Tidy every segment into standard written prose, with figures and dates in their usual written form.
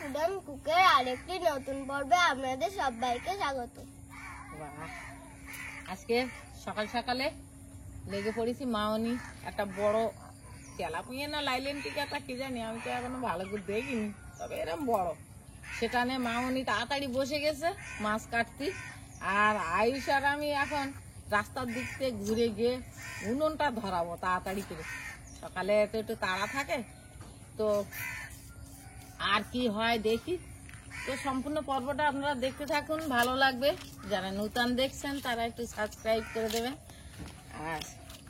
ফুডন কুকের আরেকটি নতুন পর্বে আপনাদের সবাইকে স্বাগত। আজকে সকাল সকালে লেগে পড়েছি মাওনি একটা বড় তেলাপিয়া না লাইলেন টিকা একটা কি জানি, আমি তো এখনো ভালো করে দেখিনি, তবে এরকম বড় সেটা নিয়ে মামনি তাড়াতাড়ি বসে গেছে মাছ কাটতে। আর আয়ুষ আর আমি এখন রাস্তার দিক থেকে ঘুরে গিয়ে উনুনটা ধরাবো তাড়াতাড়ি করে, সকালে তো একটু তাড়া থাকে তো। আর কি হয় দেখি, তো সম্পূর্ণ পর্বটা আপনারা দেখতে থাকুন, ভালো লাগবে। যারা নতুন দেখছেন তারা একটু সাবস্ক্রাইব করে দেবেন, আর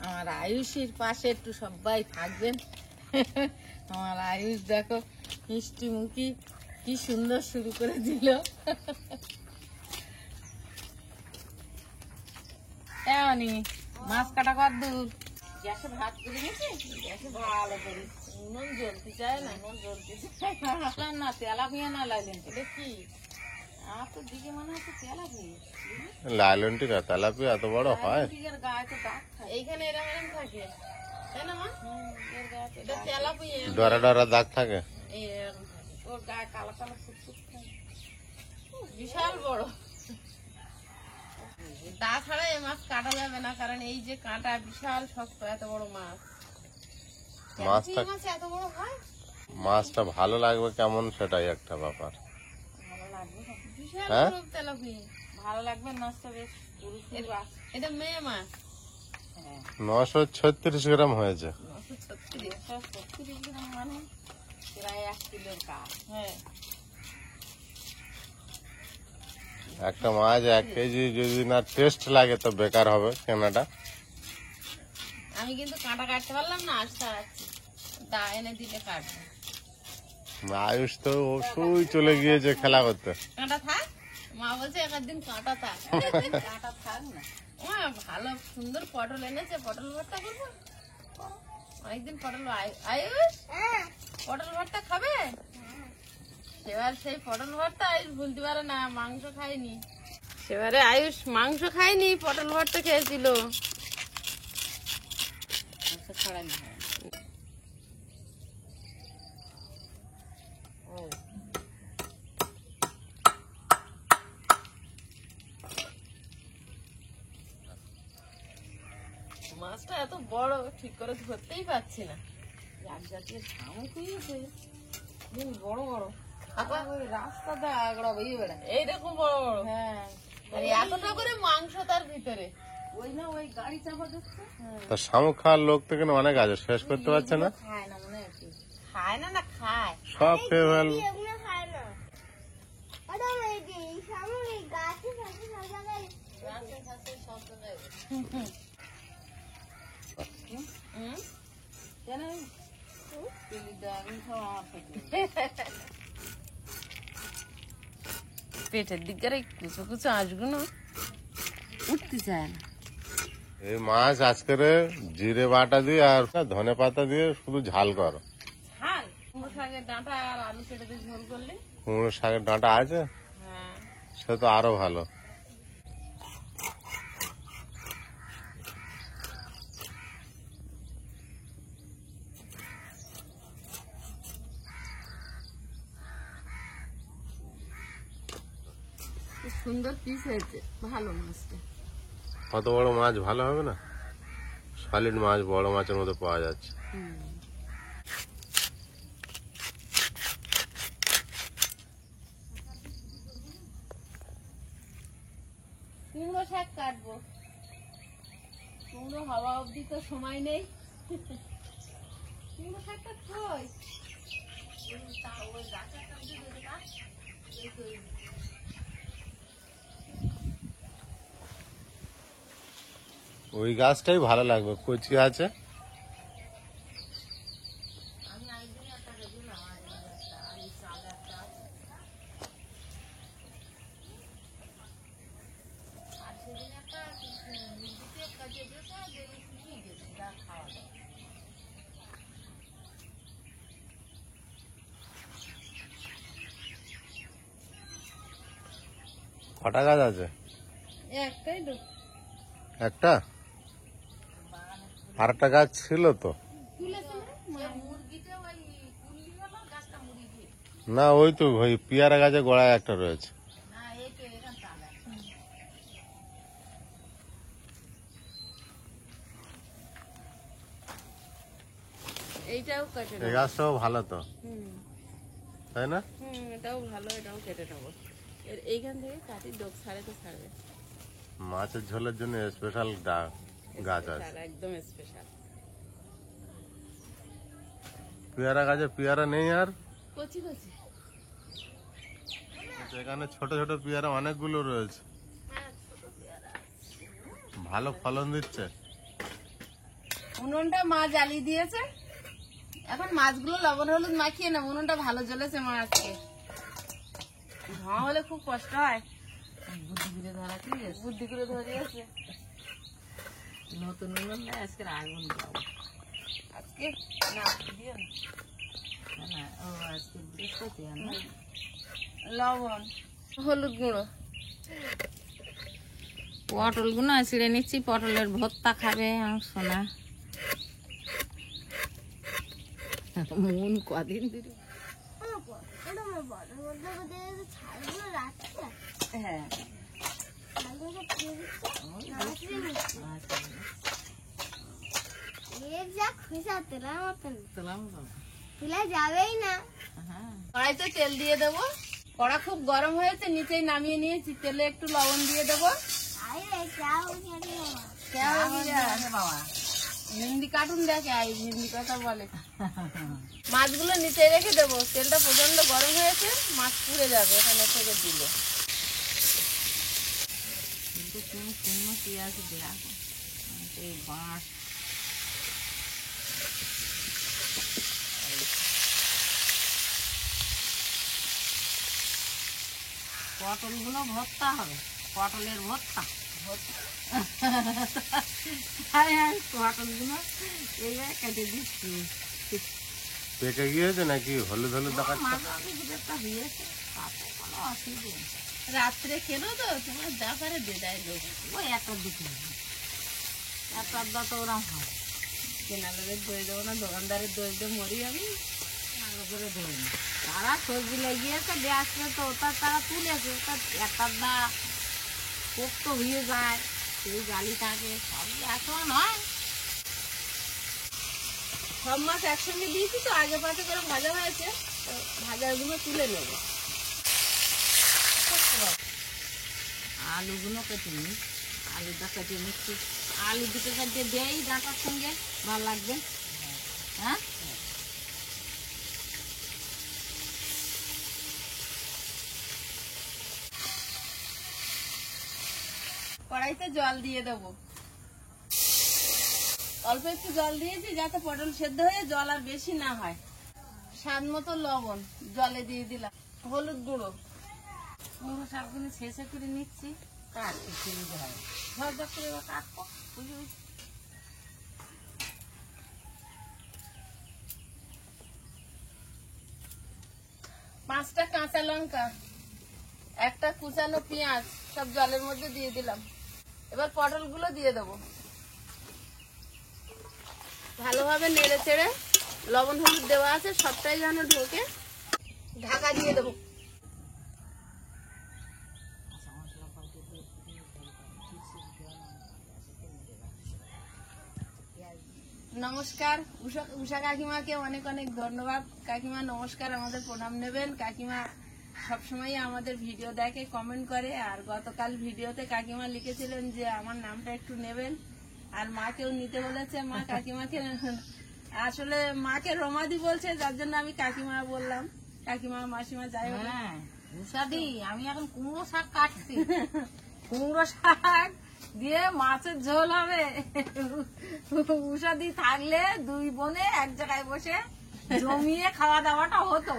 আমার আয়ুষের পাশে একটু সবাই থাকবেন। আমার আয়ুষ দেখো মিষ্টি মুখী কি সুন্দর শুরু করে দিল। এমনি মাছ কাটা কর দূর, গ্যাসে ভাত করে নিয়েছি, গ্যাসে ভালো করে নুন জ্বলতে চায় না, নুন জ্বলতে চায় না। তেলাপিয়া না লাইলেন, এটা কি আমার তো দিকে মনে হচ্ছে তেলাপিয়া। লাইলনটি না তেলাপিয়া এত বড় হয়? গায়ে তো দাগ থাকে, এইখানে এরম এরম থাকে তাই না মা? এর গায়ে এটা তেলাপিয়া, ডরা ডরা দাগ থাকে, এরম থাকে, ওর গায়ে কালো কালো ফুটফুট থাকে, বিশাল বড়। তাছাড়া এই মাছ কাটা যাবে না, কারণ এই যে কাঁটা বিশাল শক্ত, এত বড় মাছ। মাছটা এত বড় হয়, মাছটা ভালো লাগবে কেমন সেটাই একটা ব্যাপার। ভালো লাগবে, বিশাল হ্যাঁ? বড় তেলাপিয়া, ভালো লাগবে মাছটা বেশ। এটা মেয়ে মাছ, 936 গ্রাম হয়েছে। 936 গ্রাম মানে প্রায় 1 কিলোর কাজ। হ্যাঁ, একটা মাছ 1 কেজি যদি না টেস্ট লাগে তো বেকার হবে কেনাটা। আমি কিন্তু কাঁটা কাটতে পারলাম না, আসতে দা এনে দিলে কাটবো। আয়ুষ তো ওই চলে গিয়েছে খেলা করতে। কাঁটা থাক, মা বলছে একদিন কাঁটা থাক, কাঁটা থাক না। ভালো সুন্দর পটল এনেছে, পটল ভর্তা করবো অনেকদিন। পটল আয়ুষ পটল ভর্তা খাবে? সেবার সেই পটল ভর্তা আয়ুষ ভুলতে পারে না, মাংস খায়নি সেবারে। আয়ুষ মাংস খায়নি, পটল ভর্তা খেয়েছিল। মাছটা এত বড় ঠিক করে ধরতেই পারছি না, এক জাতীয় শামুক হয়েছে, বড় বড় রাস্তাটা আগড়া বইয়ে বেড়ায় এইরকম বড় বড়। হ্যাঁ, এতটা করে মাংস তার ভিতরে, ওই না ওই গাড়ি চাপা দিচ্ছে। তা শামুক খাওয়ার লোক তো কিন্তু অনেক আছে, শেষ করতে পারছে না। খায় না মনে হচ্ছে, খায় না, না খায় সব খেয়ে ফেল। এগুলো খায় না, ওটা এই যে সামনে গাছে থাকে সব জায়গায়। পেটের দিকে কুচো কুচো আসগুলো উঠতে চায় না। এই মাছ আজকের জিরে বাটা দিয়ে আর ধনে পাতা দিয়ে শুধু ঝাল করো। ঝাল কুমড়ো শাকের ডাঁটা আর আলু কেটে দিয়ে ঝোল করলে। কুমড়ো শাকের ডাঁটা আছে, হ্যাঁ, সে তো আরো ভালো। খুব সুন্দর পিস হয়েছে, ভালো মাছটা। কত বড় মাছ ভালো হবে না? সলিড মাছ বড় মাছের মধ্যে পাওয়া যাচ্ছে। কুমড়ো শাক কাটবো, কুমড়ো হওয়া অব্দি তো সময় নেই। কুমড়ো শাকটা কই? ওই গাছটাই ভালো লাগবে, কচি আছে। কটা গাছ আছে? একটাই তো, একটা, আর একটা গাছ ছিল তো। তুলেছে না মুরগিতে, ওই কুল্লি হলো গাছটা মুড়ি দিয়ে। না ওই তো ওই পেয়ারা গাছে গোড়ায় একটা রয়েছে। না এই তো এখান তালা। এইটাও কেটে এই নেবো। গাছটাও ভালো তো, হুম তাই না? হুম, এটাও ভালো, এটাও কেটে নেবো। এইখান থেকে কাটি, ডোক ছাড়ে তো ছাড়বে। মাছের ঝোলের জন্য স্পেশাল গাছ আছে। স্পেশাল, একদম স্পেশাল। পেয়ারা গাছে পেয়ারা নেই আর কচি কচি। এখানে ছোট ছোট পেয়ারা অনেকগুলো রয়েছে, হ্যাঁ ছোট পেয়ারা। ভালো ফলন দিচ্ছে। উনুনটা মা জ্বালিয়ে দিয়েছে, এখন মাছগুলো লবণ হলুদ মাখিয়ে না। উনুনটা ভালো জ্বলেছে মা আজকে। ধোঁয়া হলে খুব কষ্ট হয়। বুদ্ধি করে ধরা, কি বুদ্ধি করে ধরিয়েছে। নতুন উনুন না, আজকে আগুন দেবো। আজকে না দিও না, না ও আজকে বৃহস্পতি না। লবণ হলুদ গুঁড়ো, পটল গুলো ছিঁড়ে নিচ্ছি। পটলের ভর্তা খাবে আমার সোনা। মন কদিন ধরে। ওটা আমার বড় মধ্যে মধ্যে ছালগুলো রাখছে, হ্যাঁ ছালগুলো দিয়ে দিচ্ছে, এর যা খোসা তোলার মতন, তোলাম বাবা। তোলা যাবেই না। কড়াইতে তেল দিয়ে দেবো। কড়া খুব গরম হয়েছে, নিচেই নামিয়ে নিয়েছি। তেলে একটু লবণ দিয়ে দেবো। আরে যা হয়ে বাবা হিন্দি কার্টুন দেখে, আই হিন্দি কথা বলে। মাছগুলো নিচে রেখে দেবো। তেলটা প্রচন্ড গরম হয়েছে, মাছ পুড়ে যাবে এখানে থেকে দিলে। কিন্তু তুমি শুনো কি আছে দেখো, এই বাঁশ পটলগুলো ভর্তা হবে, পটলের ভর্তা। পটলগুলো এইভাবে কেটে দিচ্ছি। পেকে গিয়েছে নাকি হলুদ হলুদ দেখাচ্ছে? রাত্রে খেলো তো তোমার ব্যাপারে বেদায় লোক ওই একটার দিকে, একটার দা তো ওরম হয়। কেনালের দই দেবো না, দোকানদারের দই দিয়ে মরি আমি। ভালো করে ধরি না, তারা সবজি লেগিয়েছে দিয়ে আসলে তো ওটা তারা তুলেছে। ওটা একটার দা পোক্ত হয়ে যায়, সেই গালি থাকে। সব এখন নয়, সব মাছ একসঙ্গে দিয়েছি তো, আগে পাশে করে ভাজা হয়েছে। তো ভাজাগুলো তুলে নেব। আলুগুলো কেটে নিই, আলুটা কেটে নিচ্ছি। আলু দুটো কেটে দেই ডাঁটার সঙ্গে, ভালো লাগবে। হ্যাঁ কড়াইতে জল দিয়ে দেবো। অল্প একটু জল দিয়েছি যাতে পটল সেদ্ধ হয়ে জল আর বেশি না হয়। স্বাদ মতো লবণ জলে দিয়ে দিলাম। হলুদ গুঁড়ো, পুরো শাকগুলো ছেঁচে করে নিচ্ছি। কাটতে সুবিধা হয়, ঝরঝর করে এবার কাটবো। বুঝে বুঝে 5টা কাঁচা লঙ্কা, একটা কুচানো পেঁয়াজ সব জলের মধ্যে দিয়ে দিলাম। এবার পটলগুলো দিয়ে দেবো। ভালোভাবে নেড়ে চেড়ে, লবণ হলুদ দেওয়া আছে সবটাই যেন ঢোকে, ঢাকা দিয়ে দেবো। নমস্কার, উষা কাকিমাকে অনেক অনেক ধন্যবাদ। কাকিমা নমস্কার, আমাদের প্রণাম নেবেন। কাকিমা সবসময় আমাদের ভিডিও দেখে, কমেন্ট করে। আর গতকাল ভিডিওতে কাকিমা লিখেছিলেন যে আমার নামটা একটু নেবেন, আর মাকেও নিতে বলেছে। মা কাকিমাকে আসলে মাকে রমাদি বলছে, যার জন্য আমি কাকিমা বললাম। কাকিমা মাসিমা যাই হোক। উষাদি, আমি এখন কুমড়ো শাক কাটছি। কুমড়ো শাক দিয়ে মাছের ঝোল হবে। উষাদি থাকলে দুই বোনে এক জায়গায় বসে জমিয়ে খাওয়া দাওয়াটা হতো।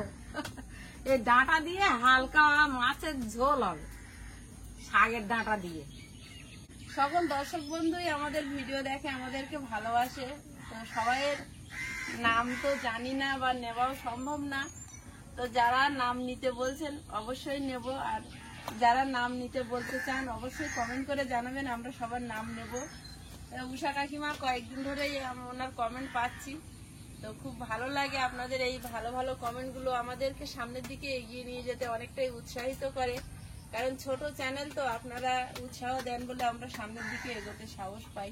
এই ডাঁটা দিয়ে হালকা মাছের ঝোল হবে, শাকের ডাঁটা দিয়ে। সকল দর্শক বন্ধুই আমাদের ভিডিও দেখে, আমাদেরকে ভালোবাসে। তো সবাইয়ের নাম তো জানি না বা নেওয়াও সম্ভব না। তো যারা নাম নিতে বলছেন অবশ্যই নেব, আর যারা নাম নিতে বলতে চান অবশ্যই কমেন্ট করে জানাবেন, আমরা সবার নাম নেব। উষা কাকিমা কয়েকদিন ধরেই ওনার কমেন্ট পাচ্ছি। তো খুব ভালো লাগে আপনাদের এই ভালো ভালো কমেন্টগুলো আমাদেরকে সামনের দিকে এগিয়ে নিয়ে যেতে অনেকটাই উৎসাহিত করে, কারণ ছোট চ্যানেল তো আপনারা উৎসাহ দেন বলে আমরা সামনের দিকে এগোতে সাহস পাই।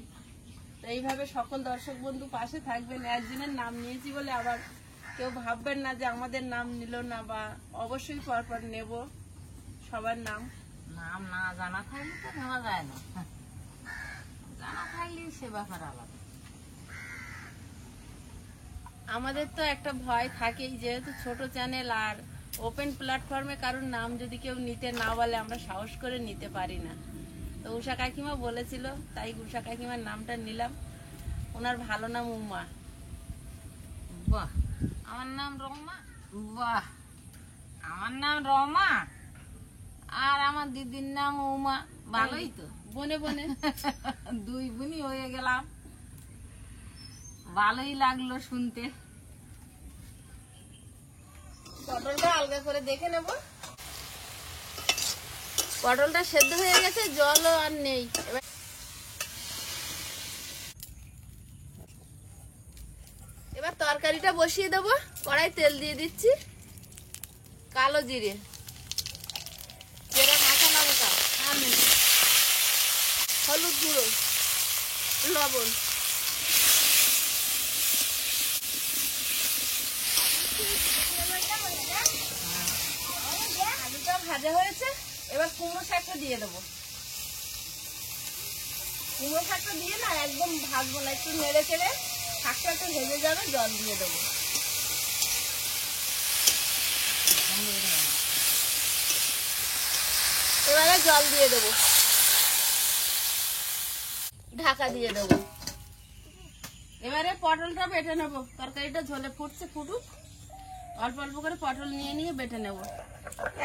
তো এইভাবে সকল দর্শক বন্ধু পাশে থাকবেন। একজনের নাম নিয়েছি বলে আবার কেউ ভাববেন না যে আমাদের নাম নিল না, বা অবশ্যই পরপর নেব সবার নাম। নাম না জানা থাকলে তো নেওয়া যায় না, জানা থাকলে সে ব্যাপার আলাদা। আমাদের তো একটা ভয় থাকেই, যেহেতু ছোট চ্যানেল আর ওপেন প্ল্যাটফর্মে কারোর নাম যদি কেউ নিতে না বলে আমরা সাহস করে নিতে পারি না। তো উষা কাকিমা বলেছিল, তাই উষা কাকিমার নামটা নিলাম। ওনার ভালো নাম উমা। বাহ, আমার নাম রমা। বাহ, আমার নাম রমা আর আমার দিদির নাম উমা। ভালোই তো, বনে বনে দুই বোনই হয়ে গেলাম। ভালোই লাগলো শুনতে। পটলটা আলগা করে দেখে নেব। পটলটা সেদ্ধ হয়ে গেছে, জলও আর নেই। এবার তরকারিটা বসিয়ে দেবো। কড়াই তেল দিয়ে দিচ্ছি, কালো জিরে, চেরা কাঁচা লঙ্কা, আলু, হলুদ গুঁড়ো, লবণ। আলুটা ভাজা হয়েছে, এবার কুমড়ো শাকটা দিয়ে দেবো। কুমড়ো শাকটা দিয়ে না একদম ভাজবো না, একটু নেড়ে চেড়ে শাকটা একটু ভেজে যাবে, জল দিয়ে দেবো। এবারে জল দিয়ে দেবো, ঢাকা দিয়ে দেবো। এবারে পটলটা বেটে নেবো। তরকারিটা ঝোলে ফুটছে, ফুটুক। অল্প অল্প করে পটল নিয়ে নিয়ে বেটে নেবো।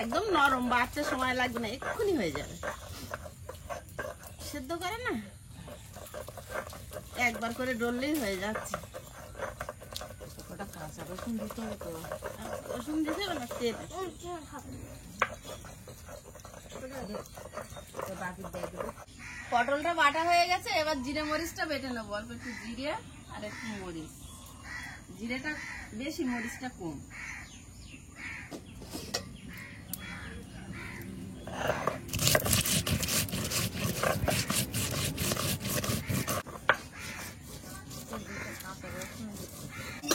একদম নরম, বাড়তে সময় লাগবে না, এক্ষুনি হয়ে যাবে। সেদ্ধ করে না, একবার করে ডললেই হয়ে যাচ্ছে। ওটা কাঁচা রসুন দিতে হবে তো। রসুন দিতে হবে না, তেল। পটলটা বাটা হয়ে গেছে, এবার জিরে মরিচটা বেটে নেবো। অল্প একটু জিরে আর একটু মরিচ। জিরেটা বেশি, মরিচটা কম।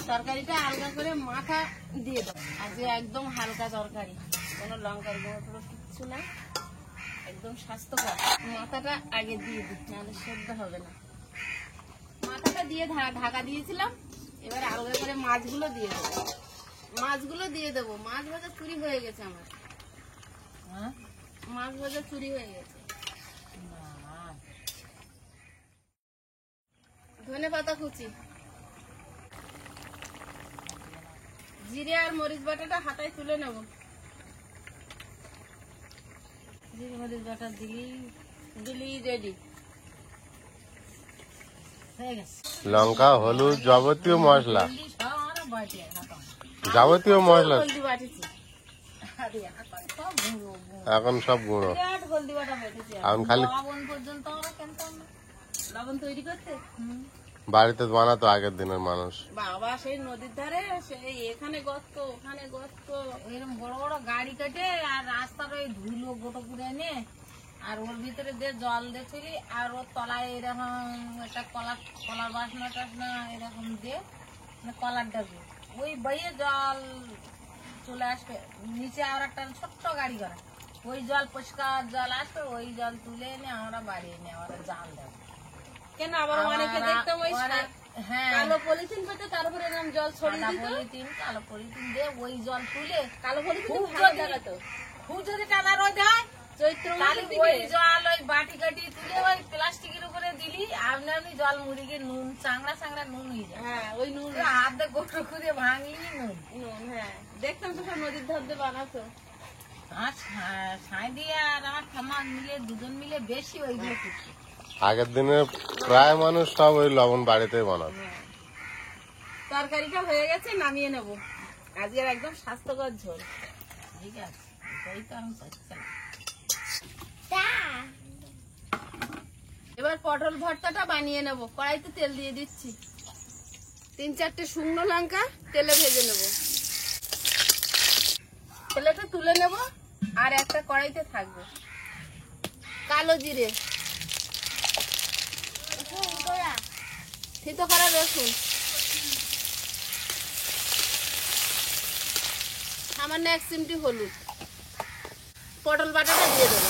তরকারিটা আলগা করে মাথা দিয়ে দাও। আজকে একদম হালকা তরকারি, কোনো লঙ্কার গুঁড়ো টুড়ো কিচ্ছু না, একদম স্বাস্থ্যকর। মাথাটা আগে দিয়ে দিই, নাহলে সেদ্ধ হবে না। মাথাটা দিয়ে ঢাকা দিয়েছিলাম। এবার আলগা করে মাছগুলো দিয়ে দেবো। মাছগুলো দিয়ে দেবো। মাছ ভাজা চুরি হয়ে গেছে আমার। হ্যাঁ, মাছ ভাজা চুরি হয়ে গেছে। ধনে পাতা কুচি, জিরে আর মরিচ বাটাটা হাতায় তুলে নেব। জিরে মরিচ বাটা দিলি রেডি হয়ে গেছে। লঙ্কা, হলুদ, যাবতীয় মশলা, সব বাটি হাতাম। যাবতীয় মশলা হলদি বাটিছি, আরে এখন সব গুঁড়ো গুঁড়ো। এখন সব গুঁড়ো। বিরাট হলদি বাটা বেটেছি। এখন খালি লবণ পর্যন্ত আমরা কিনতাম না। লবণ তৈরি করতে বাড়িতে বানাতো আগের দিনের মানুষ। বাবা, সেই নদীর ধারে, সেই এখানে গর্ত ওখানে গর্ত। এরকম বড় বড় গাড়ি কেটে আর রাস্তার ওই ধুলো গোটো করে এনে আর ওর ভিতরে দিয়ে জল দিয়েছিলি, আর ওর তলায় এরকম একটা কলার বাসনা টাসনা এরকম দিয়ে, মানে কলার ডাবে ওই বইয়ে জল চলে আসবে নিচে। আর একটা ছোট্ট গাড়ি করা, ওই জল পরিষ্কার জল আসবে, ওই জল তুলে এনে আমরা বাড়ি এনে আমরা জাল দেবো। কেন আবার অনেকে দেখতাম ওই হ্যাঁ, কালো পলিথিন পেতে তার উপরে এরকম জল ছড়িয়ে সাদা দিত। পলিথিন কালো পলিথিন দিয়ে ওই জল তুলে কালো পলিথিন খুব ভালো যদি- দেখাতো। খুব যদি টানা রোদ হয় চৈত্র তাহলে মাসের ওই দিকে জল ওই বাটি কাটি তুলে ওই প্লাস্টিকের উপরে দিলি, আপনি আপনি জল মুড়িয়ে নুন চাংড়া নুন হয়ে যায়। হ্যাঁ, ওই নুন পুরো হাত দিয়ে গোটো করে ভাঙলি নুন। নুন, হ্যাঁ দেখতাম তো সব নদীর ধার দিয়ে বানাতো। আর ছাই দিয়ে আর আমার ঠাম্মা মিলে দুজন মিলে বেশি ওইগুলো করছে। আগের দিনে প্রায় মানুষ সব ওই লবণ বাড়িতেই বানাতো। তরকারিটা হয়ে গেছে, নামিয়ে নেব। আজকের একদম স্বাস্থ্যকর ঝোল। ঠিক আছে, এটাই তো আমি চাচ্ছিলাম। এবার পটল ভর্তাটা বানিয়ে নেব। কড়াইতে তেল দিয়ে দিচ্ছি। 3-4টে শুকনো লঙ্কা তেলে ভেজে নেব। তেলেটা তুলে নেব। আর একটা কড়াইতে থাকবে কালো জিরে, থেতো করা রসুন, সামান্য 1 চিমটি হলুদ, পটল বাটাটা দিয়ে দেবো।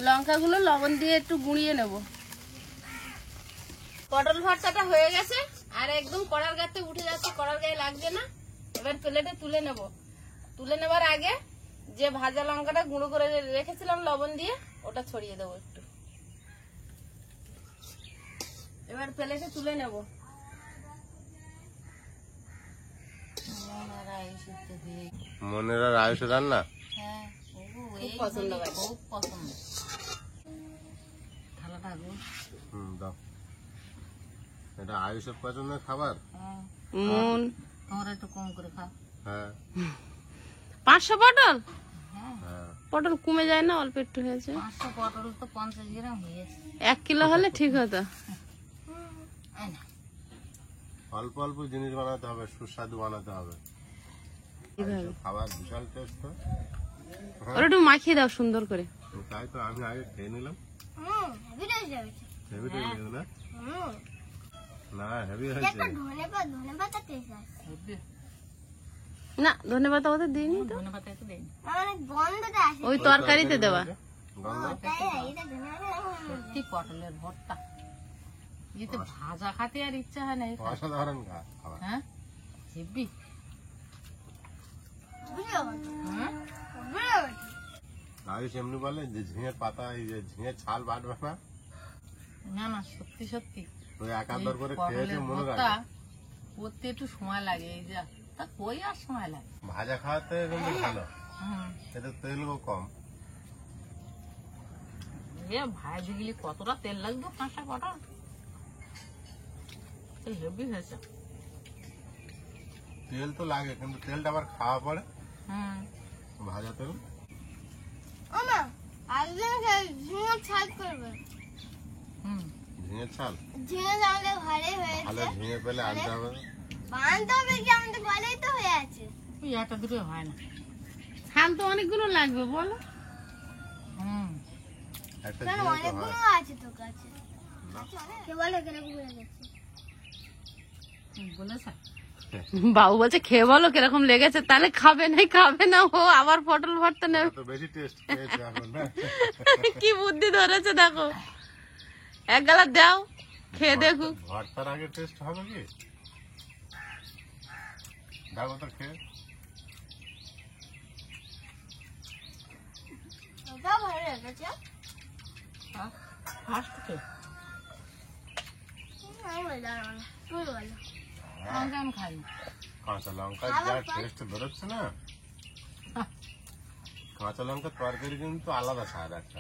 লঙ্কাগুলো লবণ দিয়ে একটু গুঁড়িয়ে নেব। পটল ভর্তাটা হয়ে গেছে আর একদম কড়ার গাতে উঠে যাচ্ছে, কড়ার গায়ে লাগছে না। এবার প্লেটে তুলে নেব। তুলে নেবার আগে যে ভাজা লঙ্কাটা গুঁড়ো করে রেখেছিলাম লবণ দিয়ে, ওটা ছড়িয়ে দেবো একটু। এবার প্লেটে তুলে নেব। মনের আর আয়ুষ রান্না খুব পছন্দ করে। দাও। এটা আয়ুষের পছন্দের খাবার। মন তোমরা একটু কম করে খাও। হ্যাঁ 500 পটল, হ্যাঁ পটল কমে যায় না? অল্প একটু হয়েছে। 500 পটল তো 50 গ্রাম হয়েছে। 1 কিলো হলে ঠিক হতো। অল্প অল্প জিনিস বানাতে হবে, সুস্বাদু বানাতে হবে। আয়ুষের খাবার বিশাল টেস্ট। ওরা একটু মাখিয়ে দাও সুন্দর করে। তাই তো আমি আগে খেয়ে নিলাম। হেভি টেস্ট না? না হেভি হয়েছে। ধনেপাতা টেস্ট আছে। না ধন্যবাদ ওদের দিইনি তো, ধন্যবাদ একটু দেন। মানে গন্ধটা আসে। ওই তরকারিতে দেওয়া। গন্ধ এটা ধনেপাতা সত্যি পটলের ভর্তা এতে ভাজা খেতে আর ইচ্ছা হয় না। অসাধারণ খাবার। হ্যাঁ হেব্বি। হ্যাঁ আয়ুষ এমনি বলে যে ঝিঙের পাতা, এই যে ঝিঙের ছাল বাটবে না, না না সত্যি সত্যি ওই একান্তর করে খেয়েছে পটলের মনে ভর্তা রাখে। করতে একটু সময় লাগে। এই যা তা কই আর সময় লাগে। ভাজা খাওয়াতে কিন্তু ভালো, হুম এতে তেলও কম। ভাজি গেলে কতটা তেল লাগবে 5টা পটল। হেভি হয়েছে। তেল তো লাগে কিন্তু তেলটা আবার খাওয়া পড়ে হুম ভাজা তেল। ওমা একজন ঝিঙে ছাল করবে। হুম ঝিঙের ছাল ঝিঙে আমাদের ঘরে হয়েছে। ভালো ঝিঙে পেলে আনতে হবে। বাঁধতে হবে কি? আমাদের ঘরেই তো হয়ে আছে। ওই একটা দুটো হয় না। ছাল তো অনেকগুলো লাগবে বলো। হুম একটা কেন ঝিঙে তো অনেকগুলো হয় আছে তোর কাছে? কে বলে কিরকম লেগেছে? বলেছে বাবু বলছে খেয়ে বলো কিরকম লেগেছে, তাহলে খাবে না ও আবার পটল ভর্তা নেবে। তো বেশি টেস্ট পেয়েছে এখন না। কি বুদ্ধি ধরেছে দেখো। এক গালা দাও খেয়ে দেখুক। ভর্তার আগে টেস্ট হবে কি? দেখো তো খেয়ে। ওটাও ভালো লেগেছে। ফার্স্ট কে আমি বললাম না, তুই বলো। আমি কেমন খাই কাঁচা লঙ্কা যা টেস্ট বেরোচ্ছে না, কাঁচা লঙ্কা তরকারি কিন্তু আলাদা স্বাদ একটা।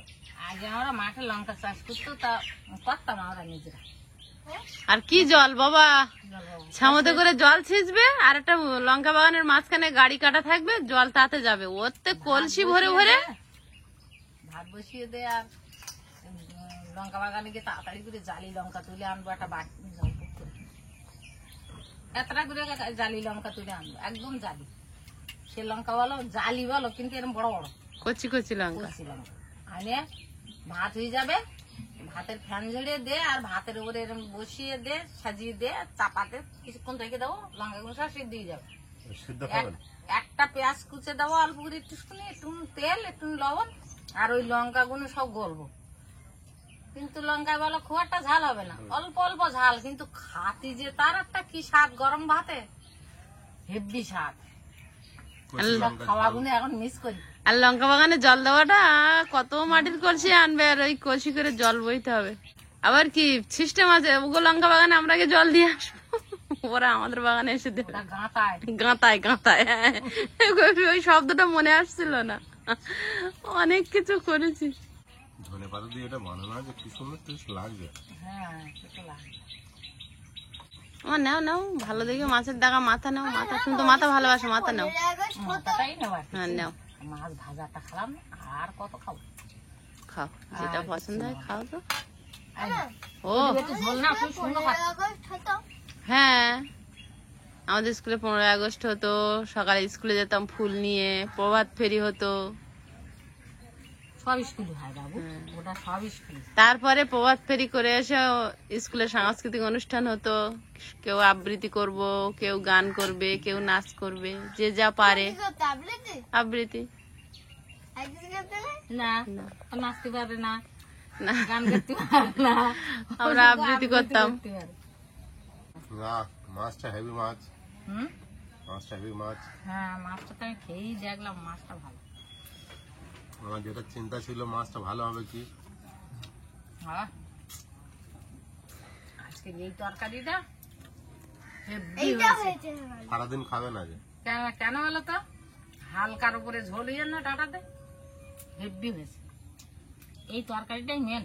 আগে আমরা মাঠে লঙ্কা চাষ করতো, তা করতাম আমরা নিজেরা। আর কি জল বাবা, ছামতে করে জল ছিঁচবে আর একটা লঙ্কা বাগানের মাঝখানে গাড়ি কাটা থাকবে, জল তাতে যাবে, ওতে কলসি ভরে ভরে ভাত বসিয়ে দে। আর লঙ্কা বাগানে গিয়ে তাড়াতাড়ি করে জালি লঙ্কা তুলে আনবো, একটা বাটি এতটা করে জালি লঙ্কা তুলে আনবো, একদম জালি। সে লঙ্কা বলো জালি বলো, কিন্তু এরকম বড় বড় কচি কচি লঙ্কা। কচি লঙ্কা আনে ভাত হয়ে যাবে, ভাতের ফ্যান ঝেড়ে দে আর ভাতের উপরে এরকম বসিয়ে দে, সাজিয়ে দে, চাপাতে কিছুক্ষণ রেখে দেবো, লঙ্কা গুলো সব সিদ্ধ হয়ে যাবে। সিদ্ধ খাবেন? একটা পেঁয়াজ কুচে দেবো অল্প করে, একটুখানি একটু তেল একটু লবণ, আর ওই লঙ্কা গুলো সব গলবো। কিন্তু লঙ্কায় বলো খুব একটা ঝাল হবে না, অল্প অল্প ঝাল, কিন্তু খাতি যে তার একটা কি স্বাদ, গরম ভাতে হেব্বি স্বাদ। খাওয়া গুলো এখন মিস করি। আর লঙ্কা বাগানে জল দেওয়াটা কত মাটির কলসি আনবে, আর ওই কলসি করে জল বইতে হবে। আবার কি সিস্টেম আছে, ওগো লঙ্কা বাগানে আমরা আগে জল দিয়ে আসবো, ওরা আমাদের বাগানে এসে দেবে। ওটা গাঁতায় গাঁতায় হ্যাঁ, ওই শব্দটা মনে আসছিল না। অনেক কিছু করেছি। ধনেপাতা দিয়ে এটা বানানো আছে, কি সুন্দর টেস্ট লাগছে। হ্যাঁ সেটা লাগে। আমার নাও ভালো দেখে মাছের দাগা মাথা নাও, মাথা, তুমি তো মাথা ভালোবাসো, মাথা নাও। মাথাটাই নেওয়ার। হ্যাঁ নাও। মাছ ভাজাটা খেলাম, আর কত খাবো? খাও, যেটা পছন্দ হয় খাও তো। ও একটু ঝোল না, খুব সুন্দর খাচ্ছে। 15 আগস্ট হতো। হ্যাঁ, আমাদের স্কুলে 15 আগস্ট হতো, সকালে স্কুলে যেতাম ফুল নিয়ে, প্রভাত ফেরি হতো। সব স্কুলে হয় বাবু, ওটা সব স্কুলে। তারপরে প্রভাত ফেরি করে এসে স্কুলে সাংস্কৃতিক অনুষ্ঠান হতো, কেউ আবৃত্তি করব, কেউ গান করবে, কেউ নাচ করবে, যে যা পারে কি করতে আবৃত্তি? আবৃত্তি। একদিন করতে না, ও নাচতে পারে না, না, গান করতে পারে না, আমরা আবৃত্তি করতাম। করতে পারে। না, মাছটা হেভি মাছ, হুম? মাছটা হেভি মাছ। হ্যাঁ, মাছটা তো আমি খেয়েই দেখলাম, মাছটা ভালো। আমার যেটা চিন্তা ছিল মাছটা ভালো হবে কি, আহ, আজকে এই তরকারিটা হেব্বি এইটা হয়েছে। হয়েছে সারাদিন খাবে না যে। কেন বলো তো? হালকার উপরে ঝোল হয়ে না ডাটাতে, হেব্বি হয়েছে। এই তরকারিটাই মেন।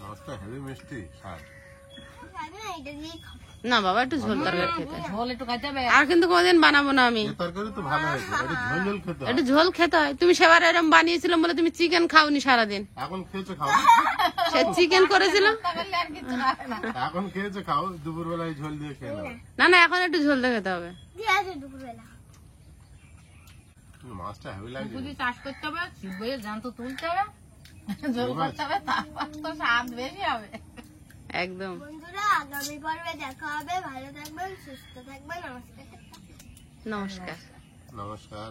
মাছটা হেভি মিষ্টি স্বাদ। খাবে না, এটা দিয়ে খাবো। না বাবা, একটু ঝোল তরকারি খেতে হয়। ঝোল একটু খাইতে হবে। আর কিন্তু কোনোদিন বানাবো না আমি। এই তরকারি তো ভালো হয়েছে, এটা ঝোল ঝোল খেতে হয়। একটু ঝোল খেতে হয়। তুমি সেবার এরম বানিয়েছিলাম বলে তুমি চিকেন খাওনি সারাদিন। এখন খেয়েছে খাও, সে চিকেন করেছিলাম। তাহলে আর কিছু খাবে না। এখন খেয়েছে খাও, দুপুরবেলায় ঝোল দিয়ে খেয়ে নাও। না না, এখন একটু ঝোল দিয়ে খেতে হবে। দিয়ে আছে দুপুরবেলা। মাছটা হেভি লাগছে। পুঁজি চাষ করতে হবে, শিবয়ে জান তো তুলতে হবে, ঝোল করতে হবে, তারপর তো স্বাদ বেশি হবে। একদম। বন্ধুরা, আগামী পর্বে দেখা হবে। ভালো থাকবেন, সুস্থ থাকবেন। নমস্কার। নমস্কার। নমস্কার।